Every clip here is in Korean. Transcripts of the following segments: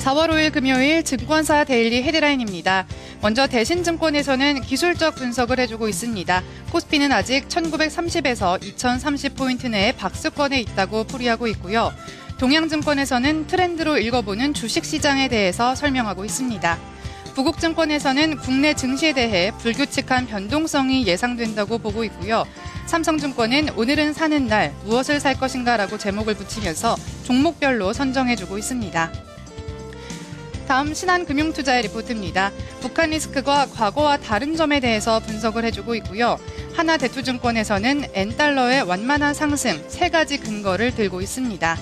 4월 5일 금요일 증권사 데일리 헤드라인입니다. 먼저 대신증권에서는 기술적 분석을 해주고 있습니다. 코스피는 아직 1930에서 2030포인트 내에 박스권에 있다고 풀이하고 있고요. 동양증권에서는 트렌드로 읽어보는 주식시장에 대해서 설명하고 있습니다. 부국증권에서는 국내 증시에 대해 불규칙한 변동성이 예상된다고 보고 있고요. 삼성증권은 오늘은 사는 날 무엇을 살 것인가라고 제목을 붙이면서 종목별로 선정해주고 있습니다. 다음 신한금융투자의 리포트입니다. 북한 리스크가 과거와 다른 점에 대해서 분석을 해주고 있고요. 하나대투증권에서는 N달러의 완만한 상승 3가지 근거를 들고 있습니다.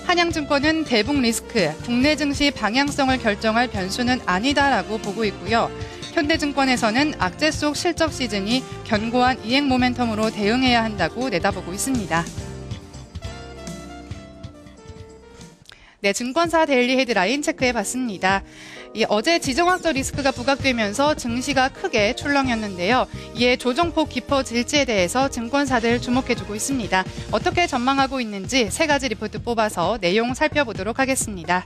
한양증권은 대북 리스크, 국내 증시 방향성을 결정할 변수는 아니다라고 보고 있고요. 현대증권에서는 악재 속 실적 시즌이 견고한 이행 모멘텀으로 대응해야 한다고 내다보고 있습니다. 네, 증권사 데일리 헤드라인 체크해봤습니다. 어제 지정학적 리스크가 부각되면서 증시가 크게 출렁였는데요. 이에 조정폭 깊어질지에 대해서 증권사들 주목해주고 있습니다. 어떻게 전망하고 있는지 3가지 리포트 뽑아서 내용 살펴보도록 하겠습니다.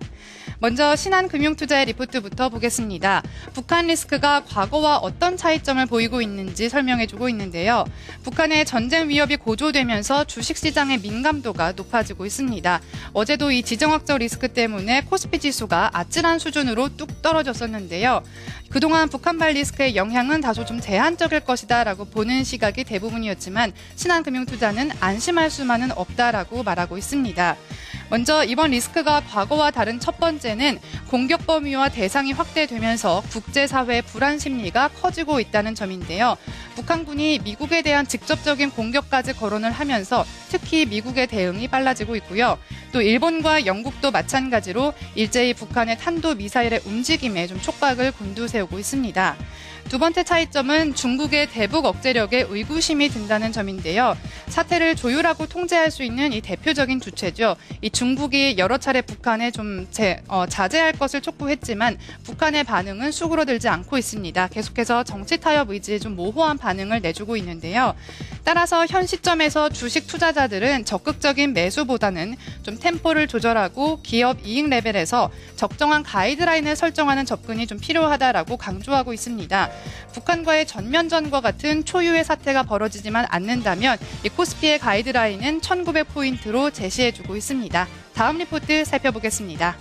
먼저 신한금융투자의 리포트부터 보겠습니다. 북한 리스크가 과거와 어떤 차이점을 보이고 있는지 설명해주고 있는데요. 북한의 전쟁 위협이 고조되면서 주식시장의 민감도가 높아지고 있습니다. 어제도 이 지정학적 리스크 때문에 코스피 지수가 아찔한 수준으로 뚝 떨어졌었는데요. 그동안 북한발 리스크의 영향은 다소 좀 제한적일 것이다라고 보는 시각이 대부분이었지만 신한금융투자는 안심할 수만은 없다라고 말하고 있습니다. 먼저 이번 리스크가 과거와 다른 첫 번째는 공격 범위와 대상이 확대되면서 국제사회의 불안 심리가 커지고 있다는 점인데요. 북한군이 미국에 대한 직접적인 공격까지 거론을 하면서 특히 미국의 대응이 빨라지고 있고요. 또 일본과 영국도 마찬가지로 일제히 북한의 탄도미사일의 움직임에 좀 촉각을 곤두세우고 있습니다. 두 번째 차이점은 중국의 대북 억제력에 의구심이 든다는 점인데요. 사태를 조율하고 통제할 수 있는 이 대표적인 주체죠. 이 중국이 여러 차례 북한에 좀 자제할 것을 촉구했지만 북한의 반응은 수그러들지 않고 있습니다. 계속해서 정치 타협 의지에 좀 모호한 반응을 내주고 있는데요. 따라서 현 시점에서 주식 투자자들은 적극적인 매수보다는 좀 템포를 조절하고 기업 이익 레벨에서 적정한 가이드라인을 설정하는 접근이 좀 필요하다라고 강조하고 있습니다. 북한과의 전면전과 같은 초유의 사태가 벌어지지만 않는다면 이 코스피의 가이드라인은 1900포인트로 제시해주고 있습니다. 다음 리포트 살펴보겠습니다.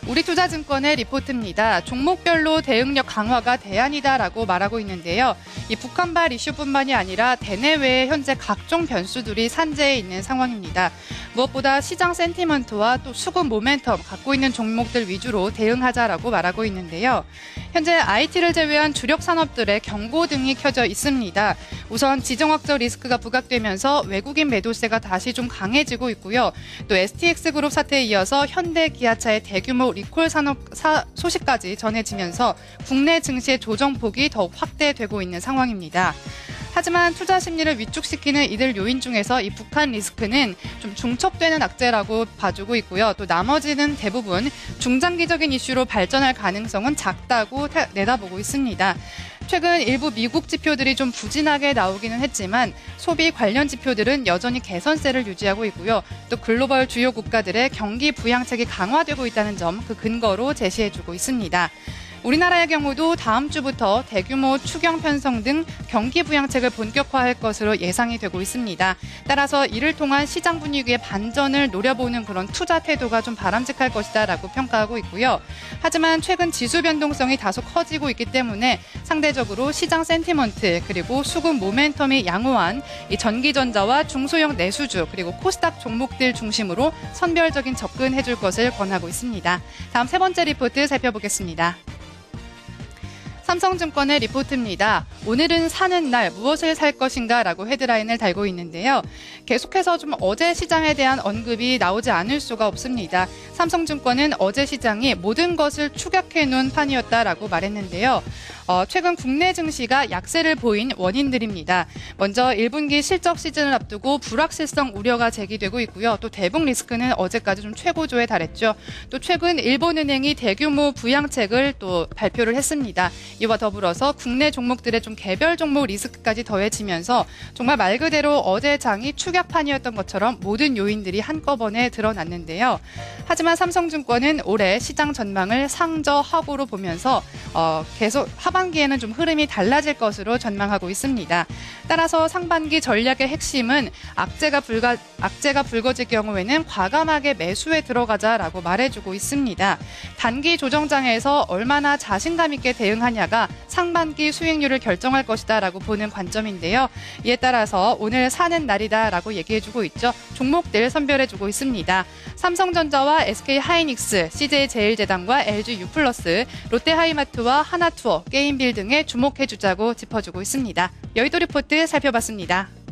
우리투자증권의 리포트입니다. 종목별로 대응력 강화가 대안이다라고 말하고 있는데요. 이 북한발 이슈뿐만이 아니라 대내외의 현재 각종 변수들이 산재해 있는 상황입니다. 무엇보다 시장 센티먼트와 또 수급 모멘텀 갖고 있는 종목들 위주로 대응하자라고 말하고 있는데요. 현재 IT를 제외한 주력 산업들의 경고등이 켜져 있습니다. 우선 지정학적 리스크가 부각되면서 외국인 매도세가 다시 좀 강해지고 있고요. 또 STX그룹 사태에 이어서 현대기아차의 대규모 리콜 산업 소식까지 전해지면서 국내 증시의 조정폭이 더욱 확대되고 있는 상황입니다. 하지만 투자 심리를 위축시키는 이들 요인 중에서 이 북한 리스크는 좀 중첩되는 악재라고 봐주고 있고요. 또 나머지는 대부분 중장기적인 이슈로 발전할 가능성은 작다고 내다보고 있습니다. 최근 일부 미국 지표들이 좀 부진하게 나오기는 했지만 소비 관련 지표들은 여전히 개선세를 유지하고 있고요. 또 글로벌 주요 국가들의 경기 부양책이 강화되고 있다는 점 그 근거로 제시해주고 있습니다. 우리나라의 경우도 다음 주부터 대규모 추경 편성 등 경기 부양책을 본격화할 것으로 예상이 되고 있습니다. 따라서 이를 통한 시장 분위기의 반전을 노려보는 그런 투자 태도가 좀 바람직할 것이다라고 평가하고 있고요. 하지만 최근 지수 변동성이 다소 커지고 있기 때문에 상대적으로 시장 센티먼트 그리고 수급 모멘텀이 양호한 이 전기전자와 중소형 내수주 그리고 코스닥 종목들 중심으로 선별적인 접근해줄 것을 권하고 있습니다. 다음 3번째 리포트 살펴보겠습니다. 삼성증권의 리포트입니다. 오늘은 사는 날 무엇을 살 것인가 라고 헤드라인을 달고 있는데요. 계속해서 좀 어제 시장에 대한 언급이 나오지 않을 수가 없습니다. 삼성증권은 어제 시장이 모든 것을 축약해 놓은 판이었다라고 말했는데요. 최근 국내 증시가 약세를 보인 원인들입니다. 먼저 1분기 실적 시즌을 앞두고 불확실성 우려가 제기되고 있고요. 또 대북 리스크는 어제까지 좀 최고조에 달했죠. 또 최근 일본은행이 대규모 부양책을 또 발표를 했습니다. 이와 더불어서 국내 종목들의 좀 개별 종목 리스크까지 더해지면서 정말 말 그대로 어제 장이 추격판이었던 것처럼 모든 요인들이 한꺼번에 드러났는데요. 하지만 삼성증권은 올해 시장 전망을 상저하고로 보면서 계속 하반기에는 좀 흐름이 달라질 것으로 전망하고 있습니다. 따라서 상반기 전략의 핵심은 악재가 불거질 경우에는 과감하게 매수에 들어가자라고 말해주고 있습니다. 단기 조정장에서 얼마나 자신감 있게 대응하냐가 상반기 수익률을 결정할 것이다라고 보는 관점인데요. 이에 따라서 오늘 사는 날이다라고 얘기해주고 있죠. 종목들 선별해주고 있습니다. 삼성전자와 SK하이닉스, CJ제일제당과 LG유플러스, 롯데하이마트와 하나투어, 게임빌 등에 주목해주자고 짚어주고 있습니다. 여의도 리포트 살펴봤습니다.